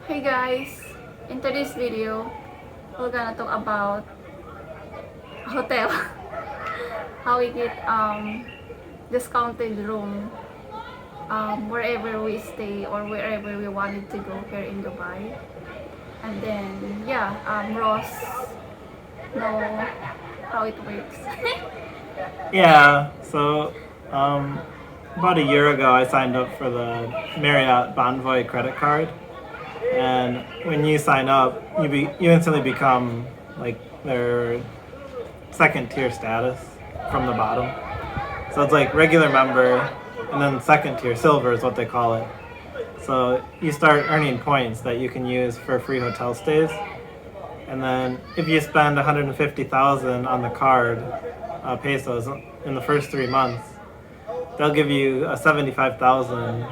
Hey guys, in today's video, we're gonna talk about hotel. How we get discounted room wherever we stay or wherever we wanted to go here in Dubai. And then Ross know how it works. Yeah, so about a year ago, I signed up for the Marriott Bonvoy credit card, and when you sign up, you instantly become like their second tier status from the bottom. So it's like regular member, and then second tier silver is what they call it. So you start earning points that you can use for free hotel stays, and then if you spend 150,000 on the card, pesos in the first 3 months, they'll give you a 75,000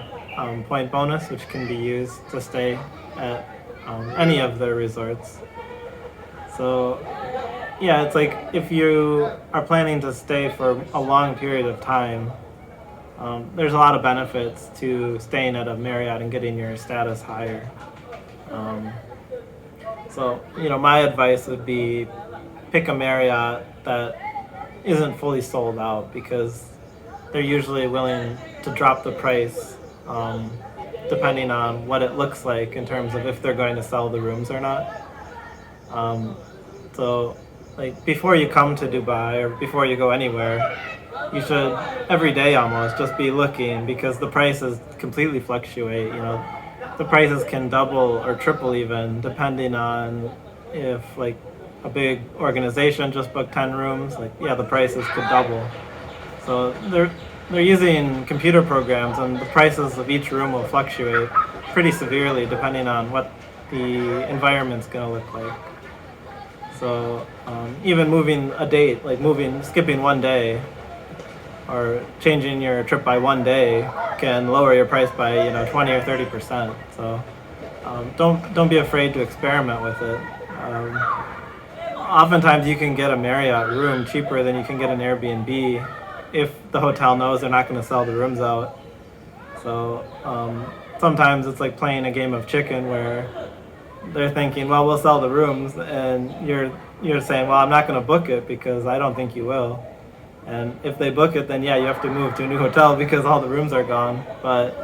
point bonus, which can be used to stay at any of their resorts. So, yeah, it's like if you are planning to stay for a long period of time, there's a lot of benefits to staying at a Marriott and getting your status higher. My advice would be pick a Marriott that isn't fully sold out, because they're usually willing to drop the price depending on what it looks like in terms of if they're going to sell the rooms or not. Like before you come to Dubai or before you go anywhere, you should every day almost just be looking, because the prices completely fluctuate. The prices can double or triple even depending on if like a big organization just booked 10 rooms, the prices could double. So they're using computer programs, and the prices of each room will fluctuate pretty severely depending on what the environment's going to look like. So even moving a date, skipping one day or changing your trip by one day can lower your price by 20 or 30%. So don't be afraid to experiment with it. Oftentimes you can get a Marriott room cheaper than you can get an Airbnb if the hotel knows they're not going to sell the rooms out. So sometimes it's like playing a game of chicken where they're thinking, well, we'll sell the rooms, and you're saying, well, I'm not going to book it because I don't think you will. And if they book it, then you have to move to a new hotel because all the rooms are gone. But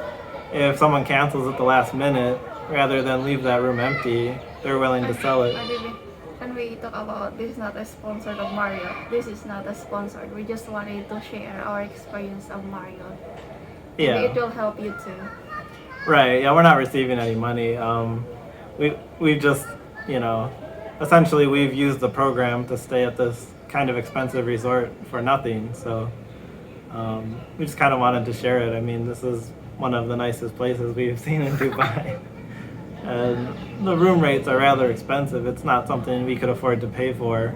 if someone cancels at the last minute, rather than leave that room empty, they're willing to sell it. When we talk about this is not a sponsored of Marriott, this is not a sponsored. We just wanted to share our experience of Marriott. Yeah. Maybe it will help you too. Right. Yeah, we're not receiving any money. We've just, essentially we've used the program to stay at this kind of expensive resort for nothing. So we just kind of wanted to share it. I mean, this is one of the nicest places we've seen in Dubai. And the room rates are rather expensive. It's not something we could afford to pay for.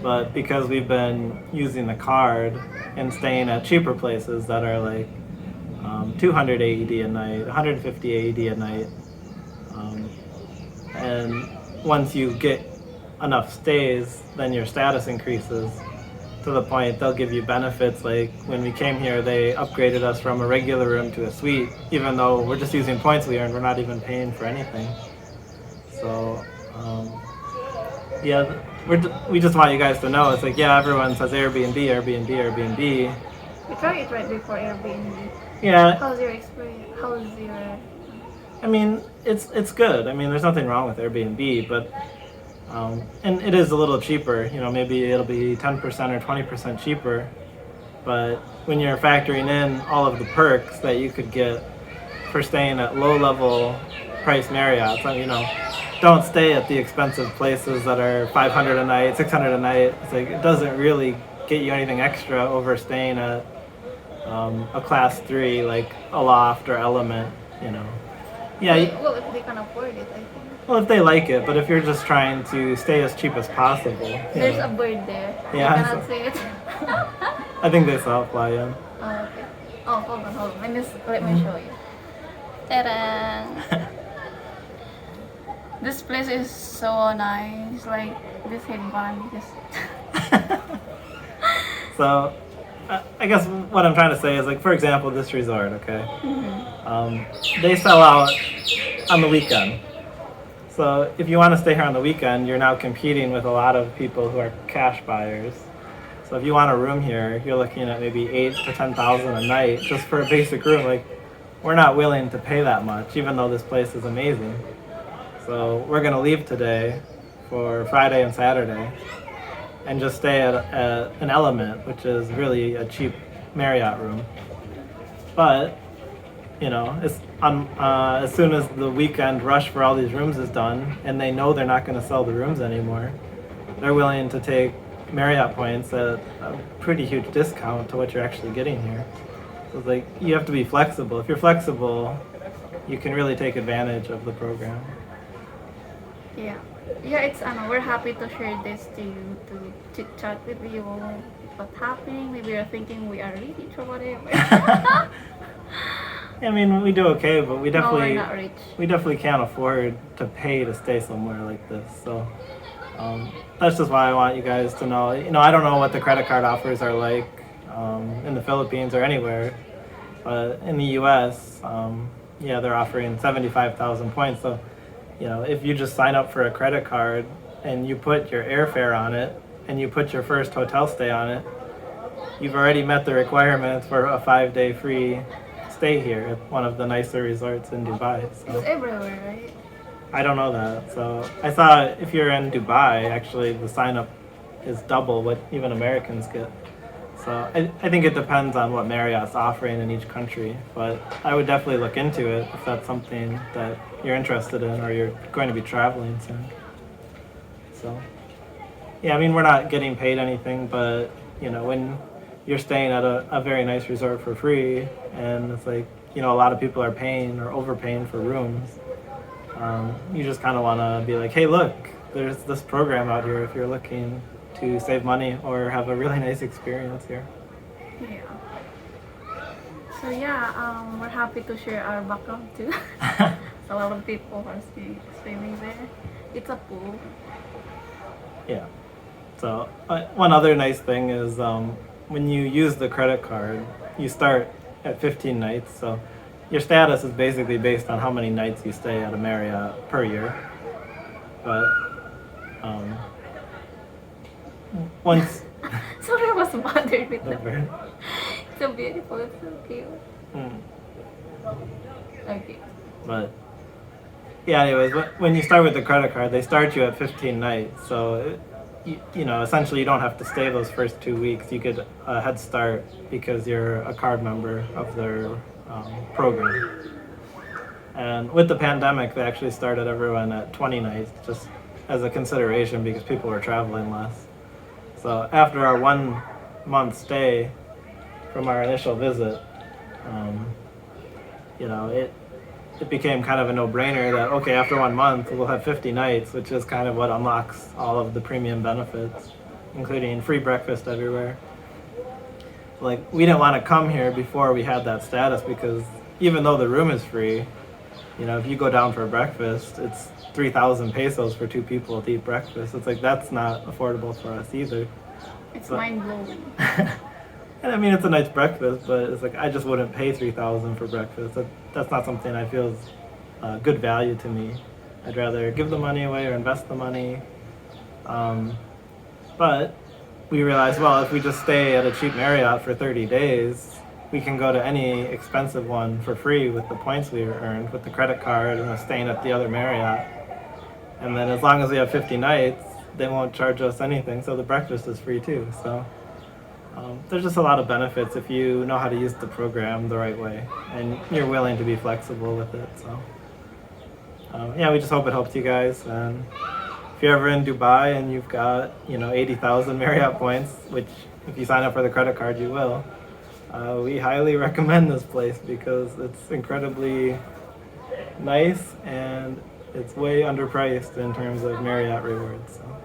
But because we've been using the card and staying at cheaper places that are like 200 AED a night, 150 AED a night, and once you get enough stays, then your status increases to the point they'll give you benefits. Like when we came here, they upgraded us from a regular room to a suite, even though we're just using points we earned. We're not even paying for anything. So we just want you guys to know, it's like, everyone says Airbnb. We tried it right before Airbnb. Yeah. How's your experience? I mean, it's good. I mean, there's nothing wrong with Airbnb, but and it is a little cheaper. Maybe it'll be 10% or 20% cheaper. But when you're factoring in all of the perks that you could get for staying at low-level price Marriott, don't stay at the expensive places that are 500 a night, 600 a night. It's like it doesn't really get you anything extra over staying at a class 3 like a Loft or Element. Yeah. Well, if they can afford it, I think. Well, if they like it, but if you're just trying to stay as cheap as possible. There's a bird there. Yeah. You cannot say it. I think they saw it fly in. Oh, okay. Oh, hold on. Let me show you. Ta-da! This place is so nice. Like this headband just. So, I guess what I'm trying to say is, like, for example, this resort, okay? They sell out on the weekend. So if you want to stay here on the weekend, you're now competing with a lot of people who are cash buyers. So if you want a room here, you're looking at maybe 8 to 10,000 a night just for a basic room. Like, we're not willing to pay that much, even though this place is amazing. So we're gonna leave today for Friday and Saturday, and just stay at an Element, which is really a cheap Marriott room. But as soon as the weekend rush for all these rooms is done, and they know they're not going to sell the rooms anymore, they're willing to take Marriott points at a pretty huge discount to what you're actually getting here. So it's like, you have to be flexible. If you're flexible, you can really take advantage of the program. Yeah. Yeah, it's we're happy to share this to you, to chit chat with you, what's happening. Maybe you're thinking we are rich or whatever. I mean, we do okay, but we No, we're definitely not rich. can't afford to pay to stay somewhere like this. So that's just why I want you guys to know. I don't know what the credit card offers are like in the Philippines or anywhere, but in the U.S., they're offering 75,000 points. So, if you just sign up for a credit card and you put your airfare on it and you put your first hotel stay on it, you've already met the requirements for a 5-day free stay here at one of the nicer resorts in Dubai. So It's everywhere, right? I don't know that. So I saw if you're in Dubai, actually the sign up is double what even Americans get. So I think it depends on what Marriott's offering in each country, but I would definitely look into it if that's something that you're interested in or you're going to be traveling soon. So yeah, I mean, we're not getting paid anything, but when you're staying at a very nice resort for free, and it's like, a lot of people are paying or overpaying for rooms, you just kind of want to be like, hey, look, there's this program out here if you're looking to save money or have a really nice experience here. Yeah. So we're happy to share our background too. A lot of people are swimming there. It's a pool. Yeah. So one other nice thing is when you use the credit card, you start at 15 nights. So your status is basically based on how many nights you stay at a Marriott per year. But once... Sorry, I was bothered with that. Over. It's so beautiful. It's so cute. Okay. But yeah, anyways, when you start with the credit card, they start you at 15 nights. So essentially you don't have to stay those first 2 weeks. You get a head start because you're a card member of their program. And with the pandemic, they actually started everyone at 20 nights just as a consideration because people were traveling less. So after our 1 month stay from our initial visit, it became kind of a no-brainer that, okay, after 1 month, we'll have 50 nights, which is kind of what unlocks all of the premium benefits, including free breakfast everywhere. Like, we didn't want to come here before we had that status because even though the room is free, if you go down for breakfast, it's 3,000 pesos for 2 people to eat breakfast. It's like, that's not affordable for us either. It's mind-blowing. And I mean, it's a nice breakfast, but it's like, I just wouldn't pay 3,000 for breakfast. That's not something I feel is good value to me. I'd rather give the money away or invest the money. But we realized, well, if we just stay at a cheap Marriott for 30 days, we can go to any expensive one for free with the points we earned with the credit card and staying at the other Marriott. And then as long as we have 50 nights, they won't charge us anything, so the breakfast is free too. So there's just a lot of benefits if you know how to use the program the right way and you're willing to be flexible with it. So we just hope it helps you guys. And if you're ever in Dubai and you've got 80,000 Marriott points, which if you sign up for the credit card you will, we highly recommend this place because it's incredibly nice and it's way underpriced in terms of Marriott rewards. So.